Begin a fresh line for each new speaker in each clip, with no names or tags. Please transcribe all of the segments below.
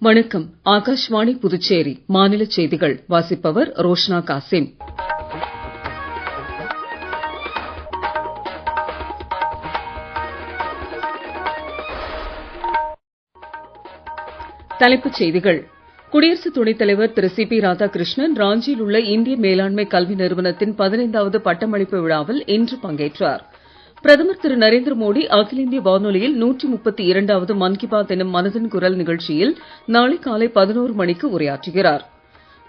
வணக்கம். ஆகாஷ்வாணி புதுச்சேரி மாநில செய்திகள் வாசிப்பவர் ரோஷ்னா காசிம். தலைப்புச் செய்திகள். குடியரசு துணைத் தலைவர் திரு சி.பி. ராதாகிருஷ்ணன் ராஞ்சியில் உள்ள இந்திய மேலாண்மை கல்வி நிறுவனத்தின் 15வது பட்டமளிப்பு விழாவில் இன்று பங்கேற்றார். பிரதமர் திரு நரேந்திர மோடி அகில இந்திய வானொலியில் 132வது மன் கி பாத் எனும் மனதின் குரல் நிகழ்ச்சியில் நாளை காலை 11 மணிக்கு உரையாற்றுகிறார்.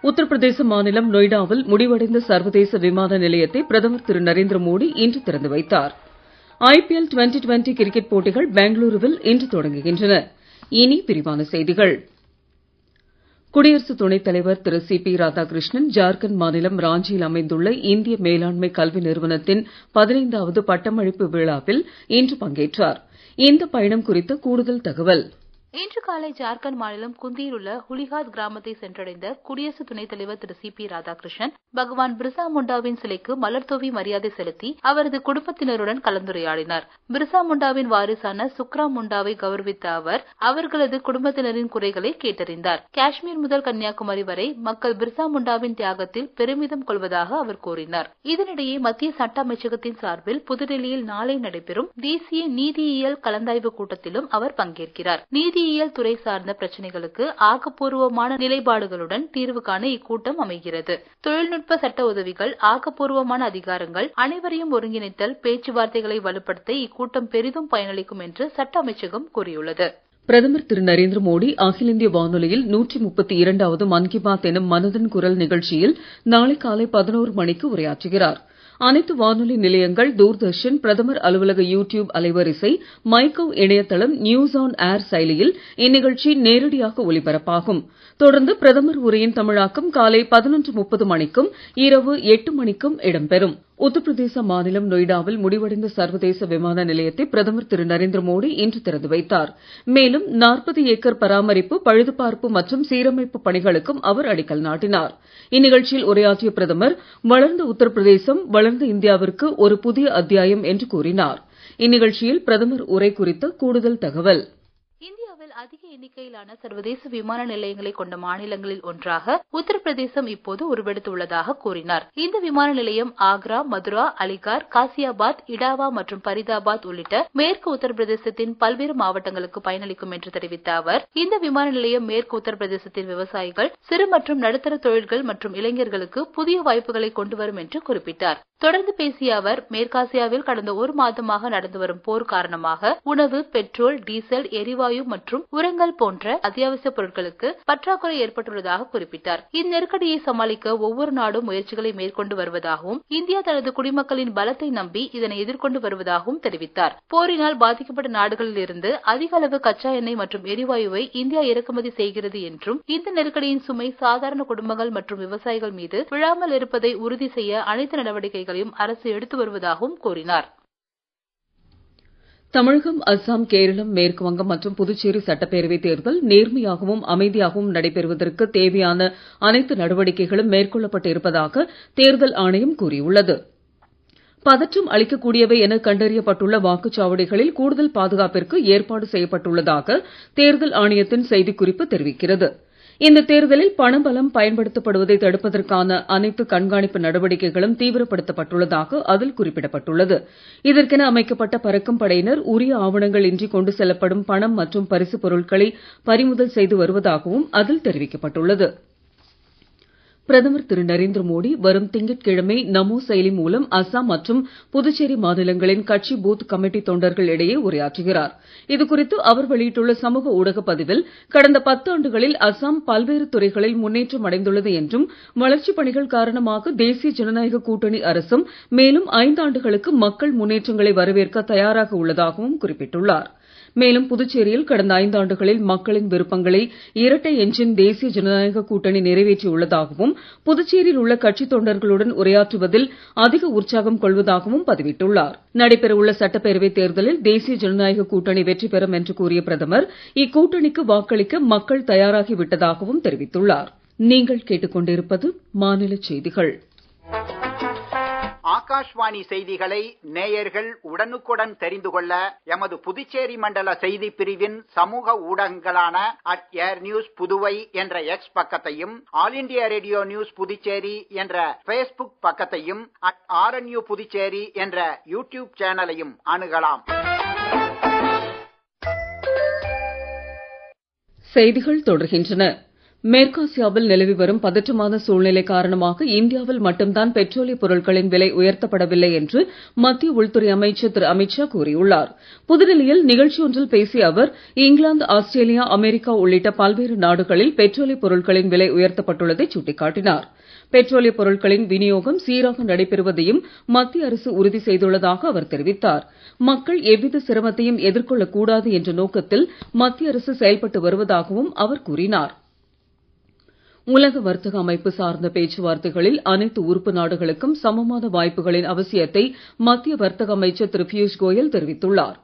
உத்தரப்பிரதேச மாநிலம் நொய்டாவில் முடிவடைந்த சர்வதேச விமான நிலையத்தை பிரதமர் திரு நரேந்திர மோடி இன்று திறந்து வைத்தார். IPL 2020 கிரிக்கெட் போட்டிகள் பெங்களூருவில் இன்று தொடங்குகின்றன. இனி விரிவான செய்திகள். குடியரசு துணைத் தலைவர் திரு சி.பி. ராதாகிருஷ்ணன் ஜார்க்கண்ட் மாநிலம் ராஞ்சியில் அமைந்துள்ள இந்திய மேலாண்மை கல்வி நிறுவனத்தின் 15வது பட்டமளிப்பு விழாவில் இன்று பங்கேற்றார். இந்த பயணம் குறித்த கூடுதல் தகவல்.
இன்று காலை ஜார்க்கண்ட் மாநிலம் குந்தியில் உள்ள ஹுலிஹாத் கிராமத்தை சென்றடைந்த குடியரசு துணைத் தலைவர் திரு சி.பி. ராதாகிருஷ்ணன் பகவான் பிர்சா முண்டாவின் சிலைக்கு மலர் தூவி மரியாதை செலுத்தி அவரது குடும்பத்தினருடன் கலந்துரையாடினார். பிர்சா முண்டாவின் வாரிசான சுக்ராம் முண்டாவை கௌரவித்த அவர் அவர்களது குடும்பத்தினரின் குறைகளை கேட்டறிந்தார். காஷ்மீர் முதல் கன்னியாகுமரி வரை மக்கள் பிர்சா முண்டாவின் தியாகத்தில் பெருமிதம் கொள்வதாக அவர் கூறினார். இதனிடையே மத்திய சட்ட அமைச்சகத்தின் சார்பில் புதுடெல்லியில் நாளை நடைபெறும் தேசிய நீதியியல் கலந்தாய்வு கூட்டத்திலும் அவர் பங்கேற்கிறார். நீதியியல் துறை சார்ந்த பிரச்சனைகளுக்கு ஆக்கப்பூர்வமான நிலைப்பாடுகளுடன் தீர்வு காண இக்கூட்டம் அமைகிறது. தொழில்நுட்ப சட்ட உதவிகள், ஆக்கப்பூர்வமான அதிகாரங்கள், அனைவரையும் ஒருங்கிணைத்தல், பேச்சுவார்த்தைகளை வலுப்படுத்த இக்கூட்டம் பெரிதும் பயனளிக்கும் என்று சட்ட அமைச்சகம் கூறியுள்ளது.
பிரதமர் திரு நரேந்திர மோடி அகில இந்திய வானொலியில் 132வது மன் கி பாத் எனும் மனதின் குரல் நிகழ்ச்சியில் நாளை காலை 11 மணிக்கு உரையாற்றுகிறார். அனைத்து வானொலி நிலையங்கள், தூர்தர்ஷன், பிரதமர் அலுவலக யூடியூப் அலைவரிசை, மைகவ் இணையதளம், நியூஸ் ஆன் ஏர் செயலியில் இந்நிகழ்ச்சி நேரடியாக ஒலிபரப்பாகும். தொடர்ந்து பிரதமர் உரையின் தமிழாக்கம் காலை 11:30 மணிக்கும் இரவு 8 மணிக்கும் இடம்பெறும். உத்தரப்பிரதேச மாநிலம் நொய்டாவில் முடிவடைந்த சர்வதேச விமான நிலையத்தை பிரதமர் திரு நரேந்திர மோடி இன்று திறந்து வைத்தார். மேலும் 40 ஏக்கர் பராமரிப்பு, பழுதுபார்ப்பு மற்றும் சீரமைப்பு பணிகளுக்கும் அவர் அடிக்கல் நாட்டினார். இந்நிகழ்ச்சியில் உரையாற்றிய பிரதமர் வளர்ந்த உத்தரப்பிரதேசம் வளர்ந்த இந்தியாவிற்கு ஒரு புதிய அத்தியாயம் என்று கூறினார். இந்நிகழ்ச்சியில் பிரதமர் உரை குறித்த கூடுதல் தகவல்.
இந்தியாவில் அதிக எண்ணிக்கையிலான சர்வதேச விமான நிலையங்களை கொண்ட மாநிலங்களில் ஒன்றாக உத்தரப்பிரதேசம் இப்போது உருவெடுத்துள்ளதாக கூறினார். இந்த விமான நிலையம் ஆக்ரா, மதுரா, அலிகார், காசியாபாத், இடாவா மற்றும் பரிதாபாத் உள்ளிட்ட மேற்கு உத்தரப்பிரதேசத்தின் பல்வேறு மாவட்டங்களுக்கு பயனளிக்கும் என்று தெரிவித்த அவர், இந்த விமான நிலையம் மேற்கு உத்தரப்பிரதேசத்தின் விவசாயிகள், சிறு மற்றும் நடுத்தர தொழில்கள் மற்றும் இளைஞர்களுக்கு புதிய வாய்ப்புகளை கொண்டு வரும் என்று குறிப்பிட்டார். தொடர்ந்து பேசிய அவர், மேற்காசியாவில் கடந்த ஒரு மாதமாக நடந்து வரும் போர் காரணமாக உணவு, பெட்ரோல், டீசல், எரிவாயு மற்றும் உரங்கள் போன்ற அத்தியாவசிய பொருட்களுக்கு பற்றாக்குறை ஏற்பட்டுள்ளதாக குறிப்பிட்டார். இந்நெருக்கடியை சமாளிக்க ஒவ்வொரு நாடும் முயற்சிகளை மேற்கொண்டு வருவதாகவும், இந்தியா தனது குடிமக்களின் பலத்தை நம்பி இதனை எதிர்கொண்டு வருவதாகவும் தெரிவித்தார். போரினால் பாதிக்கப்பட்ட நாடுகளில் இருந்து அதிக அளவு கச்சா எண்ணெய் மற்றும் எரிவாயுவை இந்தியா இறக்குமதி செய்கிறது என்றும், இந்த நெருக்கடியின் சுமை சாதாரண குடும்பங்கள் மற்றும் விவசாயிகள் மீது விழாமல் இருப்பதை உறுதி செய்ய அனைத்து நடவடிக்கைகளையும் அரசு எடுத்து வருவதாகவும் கூறினார்.
தமிழகம், அஸ்ஸாம், கேரளம், மேற்கு வங்கம் மற்றும் புதுச்சேரி சட்டப்பேரவை தேர்தல் நேர்மையாகவும் அமைதியாகவும் நடைபெறுவதற்கு தேவையான அனைத்து நடவடிக்கைகளும் மேற்கொள்ளப்பட்டு இருப்பதாக தேர்தல் ஆணையம் கூறியுள்ளது. பதற்றம் அளிக்கக்கூடியவை என கண்டறியப்பட்டுள்ள வாக்குச்சாவடிகளில் கூடுதல் பாதுகாப்பிற்கு ஏற்பாடு செய்யப்பட்டுள்ளதாக தேர்தல் ஆணையத்தின் செய்திக்குறிப்பு தெரிவிக்கிறது. இந்த தேர்தலில் பணபலம் பயன்படுத்தப்படுவதை தடுப்பதற்கான அனைத்து கண்காணிப்பு நடவடிக்கைகளும் தீவிரப்படுத்தப்பட்டுள்ளதாக அதில் குறிப்பிடப்பட்டுள்ளது. இதற்கென அமைக்கப்பட்ட பறக்கும் படையினர் உரிய ஆவணங்கள் இன்றி கொண்டு செல்லப்படும் பணம் மற்றும் பரிசுப் பொருட்களை பறிமுதல் செய்து வருவதாகவும் அதில் தெரிவிக்கப்பட்டுள்ளது. பிரதமர் திரு நரேந்திர மோடி வரும் திங்கட்கிழமை நமோ செயலி மூலம் அஸ்ஸாம் மற்றும் புதுச்சேரி மாநிலங்களின் கட்சி பூத் கமிட்டி தொண்டர்கள் இடையே உரையாற்றுகிறார். இதுகுறித்து அவர் வெளியிட்டுள்ள சமூக ஊடக பதிவில், கடந்த 10 ஆண்டுகளில் அஸ்ஸாம் பல்வேறு துறைகளில் முன்னேற்றம் அடைந்துள்ளது என்றும், வளர்ச்சிப் பணிகள் காரணமாக தேசிய ஜனநாயக கூட்டணி அரசும் மேலும் 5 ஆண்டுகளுக்கு மக்கள் முன்னேற்றங்களை வரவேற்க தயாராக உள்ளதாகவும் குறிப்பிட்டுள்ளார். மேலும் புதுச்சேரியில் கடந்த 5 ஆண்டுகளில் மக்களின் விருப்பங்களை இரட்டை எஞ்சின் தேசிய ஜனநாயக கூட்டணி நிறைவேற்றியுள்ளதாகவும், புதுச்சேரியில் உள்ள கட்சித் தொண்டர்களுடன் உரையாற்றுவதில் அதிக உற்சாகம் கொள்வதாகவும் பதிவிட்டுள்ளார். நடைபெறவுள்ள சட்டப்பேரவைத் தேர்தலில் தேசிய ஜனநாயக கூட்டணி வெற்றி பெறும் என்று கூறிய பிரதமர், இக்கூட்டணிக்கு வாக்களிக்க மக்கள் தயாராகி விட்டதாகவும் தெரிவித்துள்ளார். நீங்கள் கேட்டுக்கொண்டிருப்பது மாநில செய்திகள்.
ஆகாஷ்வாணி செய்திகளை நேயர்கள் உடனுக்குடன் தெரிந்து கொள்ள எமது புதுச்சேரி மண்டல செய்தி பிரிவின் சமூக ஊடகங்களான @airnewspuduwai என்ற எக்ஸ் பக்கத்தையும், all India radio news Puducherry என்ற Facebook பக்கத்தையும், @RNU புதுச்சேரி என்ற யூடியூப் சேனலையும் அணுகலாம்.
செய்திகள் தொடர்கின்றன. மேற்காசியாவில் நிலவி வரும் பதற்றமான சூழ்நிலை காரணமாக இந்தியாவில் மட்டும்தான் பெட்ரோலிய பொருட்களின் விலை உயர்த்தப்படவில்லை என்று மத்திய உள்துறை அமைச்சர் திரு அமித்ஷா கூறியுள்ளார். புதுடெல்லியில் நிகழ்ச்சி ஒன்றில் பேசிய அவர், இங்கிலாந்து, ஆஸ்திரேலியா, அமெரிக்கா உள்ளிட்ட பல்வேறு நாடுகளில் பெட்ரோலிய பொருட்களின் விலை உயர்த்தப்பட்டுள்ளதை சுட்டிக்காட்டினார். பெட்ரோலிய பொருட்களின் விநியோகம் சீராக நடைபெறுவதையும் மத்திய அரசு உறுதி செய்துள்ளதாக அவர் தெரிவித்தார். மக்கள் எவ்வித சிரமத்தையும் எதிர்கொள்ளக் கூடாது என்ற நோக்கத்தில் மத்திய அரசு செயல்பட்டு வருவதாகவும் அவர் கூறினார். உலக வர்த்தக அமைப்பு சார்ந்த பேச்சுவார்த்தைகளில் அனைத்து உறுப்பு நாடுகளுக்கும் சமமான வாய்ப்புகளின் அவசியத்தை மத்திய வர்த்தக அமைச்சர் திரு பியூஷ் கோயல் தெரிவித்துள்ளார்.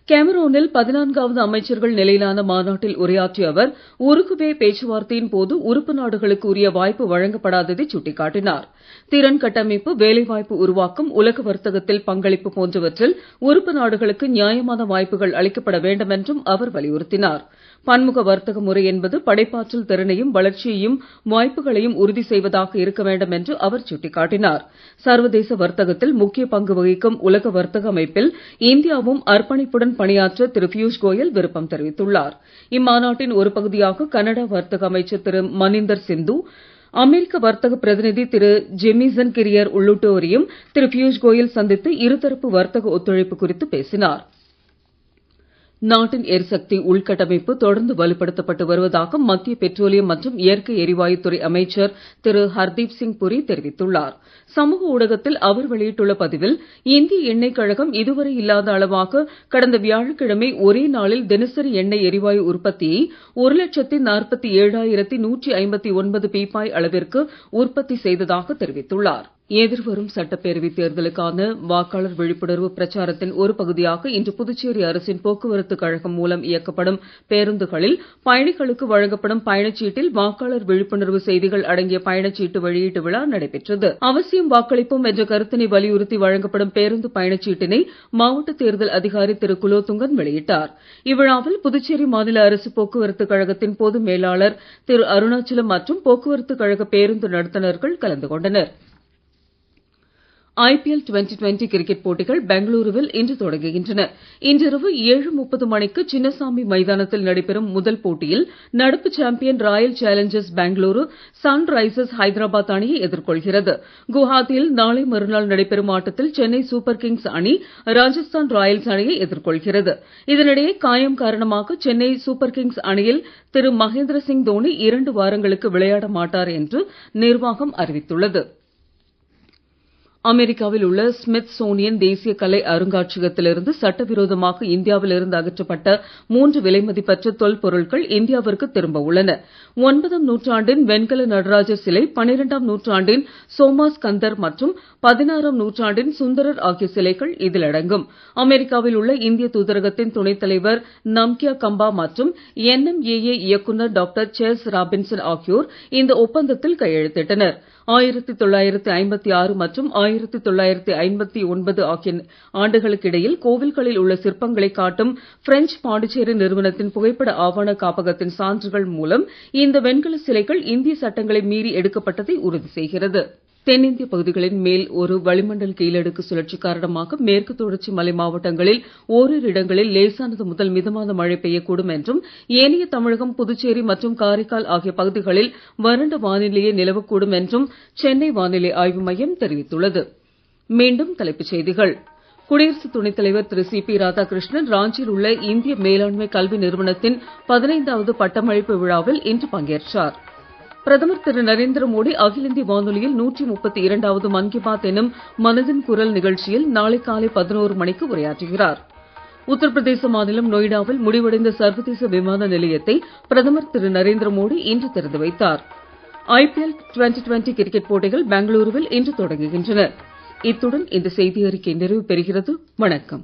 கேமரூனில் 14வது அமைச்சர்கள் நிலையிலான மாநாட்டில் உரையாற்றிய அவர், உருகுவே பேச்சுவார்த்தையின் போது உறுப்பு நாடுகளுக்கு உரிய வாய்ப்பு வழங்கப்படாததை சுட்டிக்காட்டினார். திறன் கட்டமைப்பு, வேலைவாய்ப்பு உருவாக்கம், உலக வர்த்தகத்தில் பங்களிப்பு போன்றவற்றில் உறுப்பு நாடுகளுக்கு நியாயமான வாய்ப்புகள் அளிக்கப்பட வேண்டும் என்றும் அவர் வலியுறுத்தினார். பன்முக வர்த்தக முறை என்பது படைப்பாற்றல் திறனையும் வளர்ச்சியையும் வாய்ப்புகளையும் உறுதி செய்வதாக இருக்க வேண்டும் என்று அவர் சுட்டிக்காட்டினார். சர்வதேச வர்த்தகத்தில் முக்கிய பங்கு வகிக்கும் உலக வர்த்தக அமைப்பில் இந்தியாவும் அர்ப்பணிப்புடன் பணியாற்ற திரு பியூஷ் கோயல் விருப்பம் தெரிவித்துள்ளார். இம்மாநாட்டின் ஒரு பகுதியாக கனடா வர்த்தக அமைச்சர் திரு மனிந்தர் சிந்து, அமெரிக்க வர்த்தக பிரதிநிதி திரு ஜெமிசன் கிரியர் உள்ளிட்டோரையும் திரு பியூஷ் கோயல் சந்தித்து இருதரப்பு வர்த்தக ஒத்துழைப்பு குறித்து பேசினார். நாட்டின் எரிசக்தி உள்கட்டமைப்பு தொடர்ந்து வலுப்படுத்தப்பட்டு வருவதாக மத்திய பெட்ரோலியம் மற்றும் இயற்கை எரிவாயுத் துறை அமைச்சர் திரு ஹர்தீப் சிங் புரி தெரிவித்துள்ளார். சமூக ஊடகத்தில் அவர் வெளியிட்டுள்ள பதிவில், இந்திய எண்ணெய் கழகம் இதுவரை இல்லாத அளவாக கடந்த வியாழக்கிழமை ஒரே நாளில் தினசரி எண்ணெய் எரிவாயு உற்பத்தியை 1,47,159 பீப்பாய் அளவிற்கு உற்பத்தி செய்ததாக தெரிவித்துள்ளார். எதிர்வரும் சட்டப்பேரவைத் தேர்தலுக்கான வாக்காளர் விழிப்புணர்வு பிரச்சாரத்தின் ஒரு பகுதியாக இன்று புதுச்சேரி அரசின் போக்குவரத்து கழகம் மூலம் இயக்கப்படும் பேருந்துகளில் பயணிகளுக்கு வழங்கப்படும் பயணச்சீட்டில் வாக்காளர் விழிப்புணர்வு செய்திகள் அடங்கிய பயணச்சீட்டு வெளியீட்டு விழா நடைபெற்றது. அவசியம் வாக்களிப்போம் என்ற கருத்தினை வலியுறுத்தி வழங்கப்படும் பேருந்து பயணச்சீட்டினை மாவட்ட தேர்தல் அதிகாரி திரு குலோத்துங்கன் வெளியிட்டார். இவ்விழாவில் புதுச்சேரி மாநில அரசு போக்குவரத்து கழகத்தின் பொது மேலாளர் திரு அருணாச்சலம் மற்றும் போக்குவரத்து கழக பேருந்து நடத்துனர்கள் கலந்து கொண்டனர். IPL 2020 கிரிக்கெட் போட்டிகள் பெங்களூருவில் இன்று தொடங்குகின்றன. இன்றிரவு 7:30 மணிக்கு சின்னசாமி மைதானத்தில் நடைபெறும் முதல் போட்டியில் நடப்பு champion Royal Challengers Bengaluru Sunrisers Hyderabad அணியை எதிர்கொள்கிறது. குவஹாத்தியில் நாளை மறுநாள் நடைபெறும் ஆட்டத்தில் சென்னை சூப்பர் கிங்ஸ் அணி ராஜஸ்தான் ராயல்ஸ் அணியை எதிர்கொள்கிறது. இதனிடையே காயம் காரணமாக சென்னை சூப்பர் கிங்ஸ் அணியில் திரு மகேந்திர சிங் தோனி 2 வாரங்களுக்கு விளையாட மாட்டார் என்று நிர்வாகம் அறிவித்துள்ளது. அமெரிக்காவில் உள்ள ஸ்மித்சோனியன் தேசிய கலை அருங்காட்சியகத்திலிருந்து சட்டவிரோதமாக இந்தியாவில் இருந்து அகற்றப்பட்ட 3 விலைமதிப்பற்ற தொல்பொருட்கள் இந்தியாவிற்கு திரும்ப உள்ளன. 9ஆம் நூற்றாண்டின் வெண்கல நடராஜர் சிலை, 12ஆம் நூற்றாண்டின் சோமாஸ்கந்தர் மற்றும் 16ஆம் நூற்றாண்டின் சுந்தரர் ஆகிய சிலைகள் இதில் அடங்கும். அமெரிக்காவில் உள்ள இந்திய தூதரகத்தின் துணைத் தலைவர் நம்கியா கம்பா மற்றும் NMAA இயக்குனர் டாக்டர் சேஸ் ராபின்சன் ஆகியோர் இந்த ஒப்பந்தத்தில் கையெழுத்திட்டனர். 1956 மற்றும் 1959 ஆகிய ஆண்டுகளுக்கு இடையில் கோவில்களில் உள்ள சிற்பங்களை காட்டும் பிரெஞ்சு பாண்டிச்சேரி நிறுவனத்தின் புகைப்பட ஆவண காப்பகத்தின் சான்றுகள் மூலம் இந்த வெண்கல சிலைகள் இந்திய சட்டங்களை மீறி எடுக்கப்பட்டதை உறுதி செய்கிறது. தென்னிந்திய பகுதிகளின் மேல் ஒரு வளிமண்டல கீழடுக்கு சுழற்சி காரணமாக மேற்கு தொடர்ச்சி மலை மாவட்டங்களில் ஓரிரு இடங்களில் லேசானது முதல் மிதமான மழை பெய்யக்கூடும் என்றும், ஏனைய தமிழகம், புதுச்சேரி மற்றும் காரைக்கால் ஆகிய பகுதிகளில் வறண்ட வானிலையே நிலவக்கூடும் என்றும் சென்னை வானிலை ஆய்வு மையம் தெரிவித்துள்ளது. மீண்டும் தலைப்புச் செய்திகள். குடியரசு துணைத் தலைவர் திரு CP ராதாகிருஷ்ணன் ராஞ்சியில் உள்ள இந்திய மேலாண்மை கல்வி நிறுவனத்தின் 15வது பட்டமளிப்பு விழாவில் இன்று பங்கேற்றார். பிரதமர் திரு நரேந்திர மோடி அகில இந்திய வானொலியில் 132வது மன் கி பாத் எனும் மனதின் குரல் நிகழ்ச்சியில் நாளை காலை 11 மணிக்கு உரையாற்றுகிறார். உத்தரப்பிரதேச மாநிலம் நொய்டாவில் முடிவடைந்த சர்வதேச விமான நிலையத்தை பிரதமர் திரு நரேந்திர மோடி இன்று திறந்து வைத்தார். IPL 2020 கிரிக்கெட் போட்டிகள் பெங்களூருவில் இன்று தொடங்குகின்றன. இத்துடன் இந்த செய்தி அறிக்கை நிறைவு பெறுகிறது. வணக்கம்.